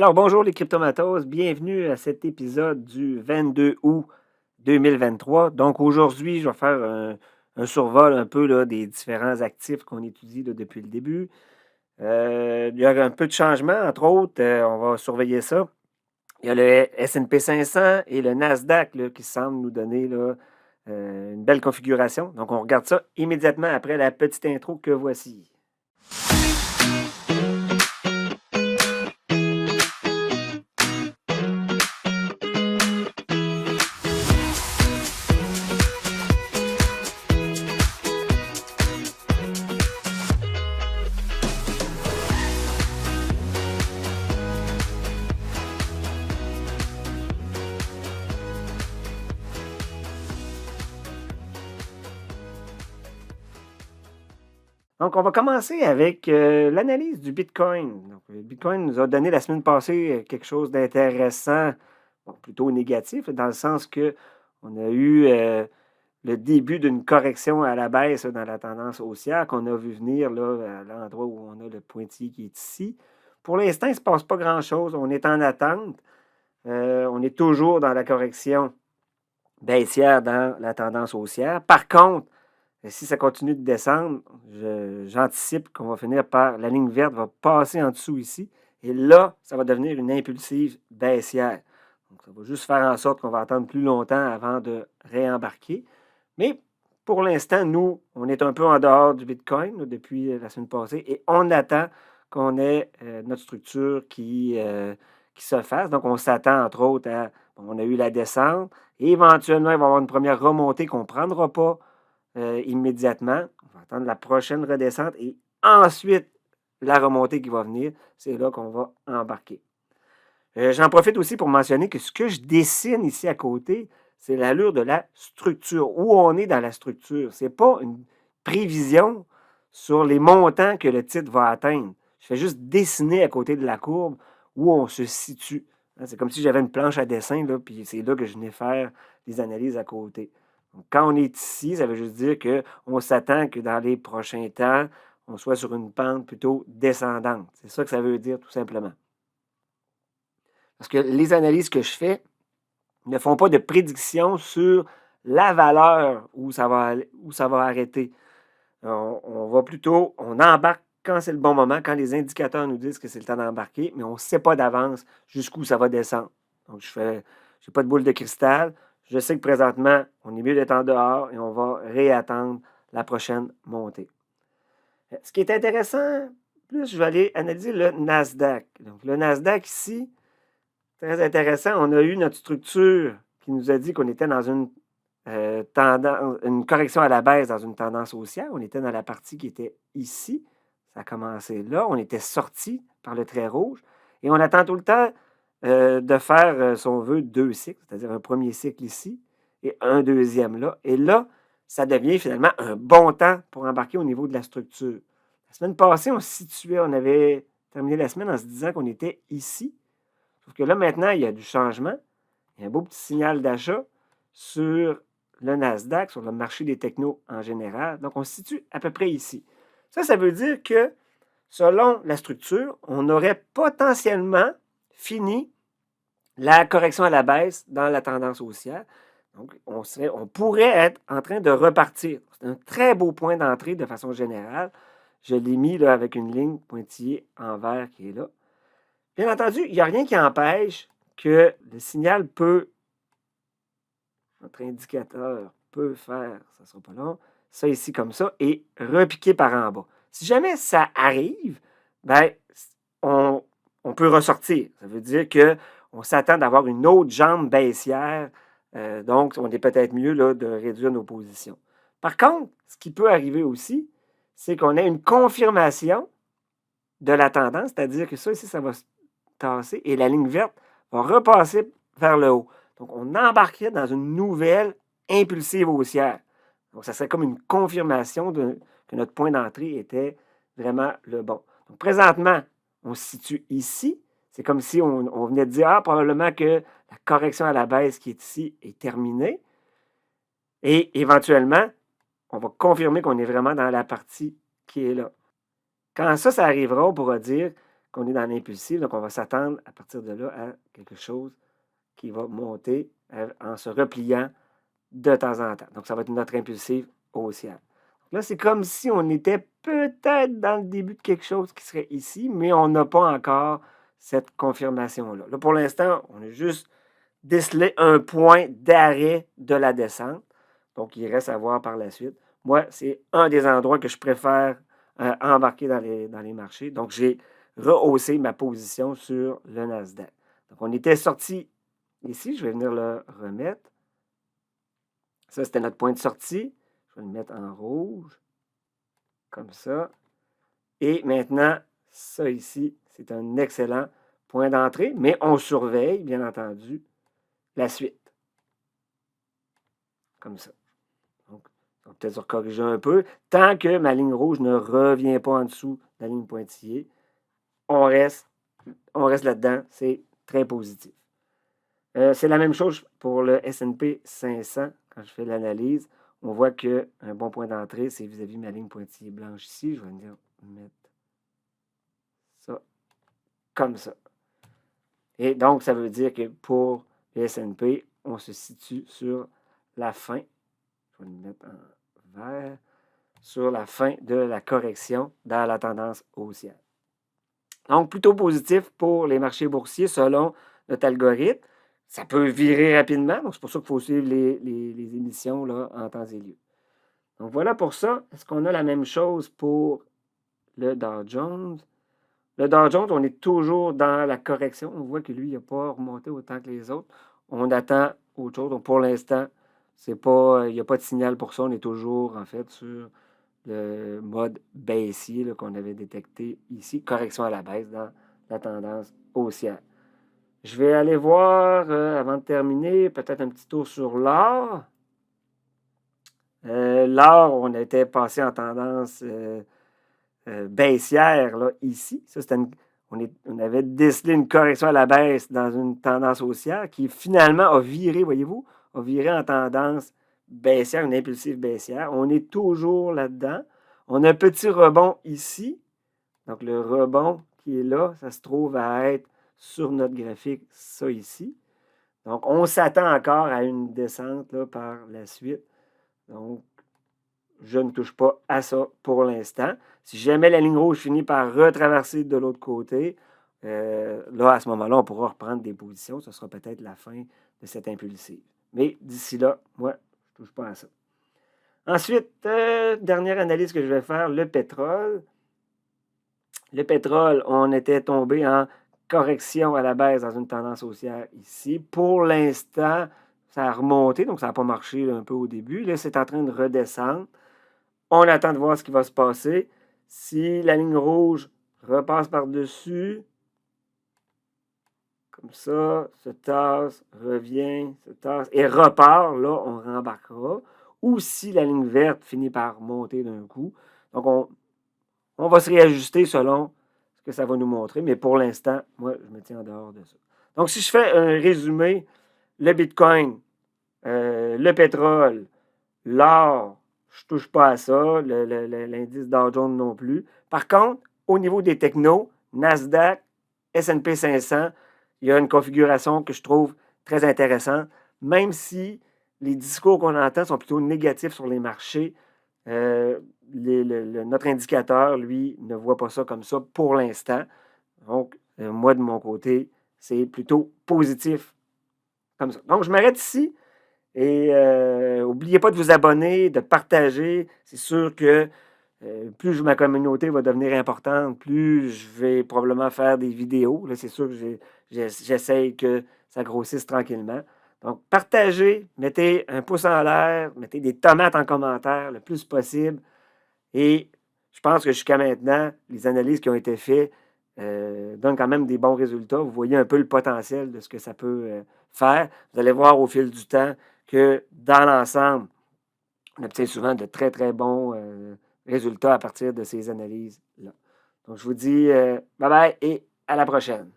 Alors, bonjour les cryptomatos, bienvenue à cet épisode du 22 août 2023. Donc, aujourd'hui, je vais faire un survol un peu là, des différents actifs qu'on étudie là, depuis le début. Il y a un peu de changement, entre autres, on va surveiller ça. Il y a le S&P 500 et le Nasdaq là, qui semblent nous donner là, une belle configuration. Donc, on regarde ça immédiatement après la petite intro que voici. Donc, on va commencer avec l'analyse du Bitcoin. Donc, le Bitcoin nous a donné la semaine passée quelque chose d'intéressant, bon, plutôt négatif, dans le sens que on a eu le début d'une correction à la baisse dans la tendance haussière qu'on a vu venir là, à l'endroit où on a le pointillé qui est ici. Pour l'instant, il ne se passe pas grand-chose. On est en attente. On est toujours dans la correction baissière dans la tendance haussière. Par contre, si ça continue de descendre, j'anticipe qu'on va finir par, la ligne verte va passer en dessous ici. Et là, ça va devenir une impulsive baissière. Donc, ça va juste faire en sorte qu'on va attendre plus longtemps avant de réembarquer. Mais pour l'instant, nous, on est un peu en dehors du Bitcoin là, depuis la semaine passée et on attend qu'on ait notre structure qui se fasse. Donc, on s'attend entre autres à, bon, on a eu la descente et éventuellement, il va y avoir une première remontée qu'on ne prendra pas immédiatement. On va attendre la prochaine redescente et ensuite la remontée qui va venir. C'est là qu'on va embarquer. J'en profite aussi pour mentionner que ce que je dessine ici à côté, c'est l'allure de la structure, où on est dans la structure. Ce n'est pas une prévision sur les montants que le titre va atteindre. Je fais juste dessiner à côté de la courbe où on se situe. C'est comme si j'avais une planche à dessin, là, puis c'est là que je venais faire des analyses à côté. Donc, quand on est ici, ça veut juste dire qu'on s'attend que dans les prochains temps, on soit sur une pente plutôt descendante. C'est ça que ça veut dire tout simplement. Parce que les analyses que je fais ne font pas de prédiction sur la valeur où ça va arrêter. On va plutôt, on embarque quand c'est le bon moment, quand les indicateurs nous disent que c'est le temps d'embarquer, mais on ne sait pas d'avance jusqu'où ça va descendre. Donc, je n'ai pas de boule de cristal. Je sais que présentement, on est mieux d'être en dehors et on va réattendre la prochaine montée. Ce qui est intéressant, plus je vais aller analyser le Nasdaq. Donc, le Nasdaq ici, très intéressant. On a eu notre structure qui nous a dit qu'on était dans une correction à la baisse dans une tendance haussière. On était dans la partie qui était ici. Ça a commencé là. On était sorti par le trait rouge. Et on attend tout le temps de faire, si on veut, deux cycles, c'est-à-dire un premier cycle ici et un deuxième là. Et là, ça devient finalement un bon temps pour embarquer au niveau de la structure. La semaine passée, on se situait, on avait terminé la semaine en se disant qu'on était ici. Sauf que là, maintenant, il y a du changement. Il y a un beau petit signal d'achat sur le Nasdaq, sur le marché des technos en général. Donc, on se situe à peu près ici. Ça veut dire que, selon la structure, on aurait potentiellement fini la correction à la baisse dans la tendance haussière. Donc, on pourrait être en train de repartir. C'est un très beau point d'entrée de façon générale. Je l'ai mis là, avec une ligne pointillée en vert qui est là. Bien entendu, il n'y a rien qui empêche que le signal peut, notre indicateur peut faire, ça ne sera pas long, ça ici comme ça, et repiquer par en bas. Si jamais ça arrive, ben, on peut ressortir. Ça veut dire qu'on s'attend d'avoir une autre jambe baissière, donc on est peut-être mieux là, de réduire nos positions. Par contre, ce qui peut arriver aussi, c'est qu'on ait une confirmation de la tendance, c'est-à-dire que ça ici, ça va se tasser et la ligne verte va repasser vers le haut. Donc, on embarquait dans une nouvelle impulsive haussière. Donc, ça serait comme une confirmation que notre point d'entrée était vraiment le bon. Donc, présentement, on se situe ici. C'est comme si on venait de dire, probablement que la correction à la baisse qui est ici est terminée. Et éventuellement, on va confirmer qu'on est vraiment dans la partie qui est là. Quand ça arrivera, on pourra dire qu'on est dans l'impulsif. Donc, on va s'attendre à partir de là à quelque chose qui va monter en se repliant de temps en temps. Donc, ça va être notre impulsive haussière. Là, c'est comme si on était peut-être dans le début de quelque chose qui serait ici, mais on n'a pas encore cette confirmation-là. Là, pour l'instant, on a juste décelé un point d'arrêt de la descente. Donc, il reste à voir par la suite. Moi, c'est un des endroits que je préfère embarquer dans les marchés. Donc, j'ai rehaussé ma position sur le Nasdaq. Donc, on était sorti ici. Je vais venir le remettre. Ça, c'était notre point de sortie. Je vais le mettre en rouge, comme ça. Et maintenant, ça ici, c'est un excellent point d'entrée, mais on surveille, bien entendu, la suite. Comme ça. Donc, on va peut-être corriger un peu. Tant que ma ligne rouge ne revient pas en dessous de la ligne pointillée, on reste là-dedans. C'est très positif. C'est la même chose pour le S&P 500. Quand je fais l'analyse, on voit qu'un bon point d'entrée, c'est vis-à-vis de ma ligne pointillée blanche ici. Je vais venir mettre ça comme ça. Et donc, ça veut dire que pour le S&P, on se situe sur la fin. Je vais le mettre en vert. Sur la fin de la correction dans la tendance haussière. Donc, plutôt positif pour les marchés boursiers selon notre algorithme. Ça peut virer rapidement, donc c'est pour ça qu'il faut suivre les émissions là, en temps et lieu. Donc, voilà pour ça. Est-ce qu'on a la même chose pour le Dow Jones? Le Dow Jones, on est toujours dans la correction. On voit que lui, il n'a pas remonté autant que les autres. On attend autre chose. Donc, pour l'instant, il n'y a pas de signal pour ça. On est toujours, en fait, sur le mode baissier qu'on avait détecté ici. Correction à la baisse dans la tendance haussière. Je vais aller voir, avant de terminer, peut-être un petit tour sur l'or. L'or, on était passé en tendance baissière là, ici. Ça, on avait décelé une correction à la baisse dans une tendance haussière qui finalement a viré, voyez-vous, a viré en tendance baissière, une impulsive baissière. On est toujours là-dedans. On a un petit rebond ici. Donc, le rebond qui est là, ça se trouve à être sur notre graphique, ça ici. Donc, on s'attend encore à une descente là, par la suite. Donc, je ne touche pas à ça pour l'instant. Si jamais la ligne rouge finit par retraverser de l'autre côté, là, à ce moment-là, on pourra reprendre des positions. Ce sera peut-être la fin de cette impulsive. Mais d'ici là, moi, je ne touche pas à ça. Ensuite, dernière analyse que je vais faire, le pétrole. Le pétrole, on était tombé en correction à la baisse dans une tendance haussière ici. Pour l'instant, ça a remonté, donc ça n'a pas marché là, un peu au début. Là, c'est en train de redescendre. On attend de voir ce qui va se passer. Si la ligne rouge repasse par-dessus, comme ça, se tasse, revient, se tasse et repart, là, on rembarquera. Ou si la ligne verte finit par monter d'un coup. Donc, on va se réajuster selon ce que ça va nous montrer. Mais pour l'instant, moi, je me tiens en dehors de ça. Donc, si je fais un résumé, le Bitcoin, le pétrole, l'or, je ne touche pas à ça, l'indice Dow Jones non plus. Par contre, au niveau des technos, Nasdaq, S&P 500, il y a une configuration que je trouve très intéressante, même si les discours qu'on entend sont plutôt négatifs sur les marchés. Notre indicateur, lui, ne voit pas ça comme ça pour l'instant. Donc, moi, de mon côté, c'est plutôt positif comme ça. Donc, je m'arrête ici. Et n'oubliez pas de vous abonner, de partager. C'est sûr que plus ma communauté va devenir importante, plus je vais probablement faire des vidéos. Là, c'est sûr que j'essaye que ça grossisse tranquillement. Donc, partagez, mettez un pouce en l'air, mettez des tomates en commentaire le plus possible. Et je pense que jusqu'à maintenant, les analyses qui ont été faites donnent quand même des bons résultats. Vous voyez un peu le potentiel de ce que ça peut faire. Vous allez voir au fil du temps que dans l'ensemble, on obtient souvent de très, très bons résultats à partir de ces analyses-là. Donc, je vous dis bye bye et à la prochaine.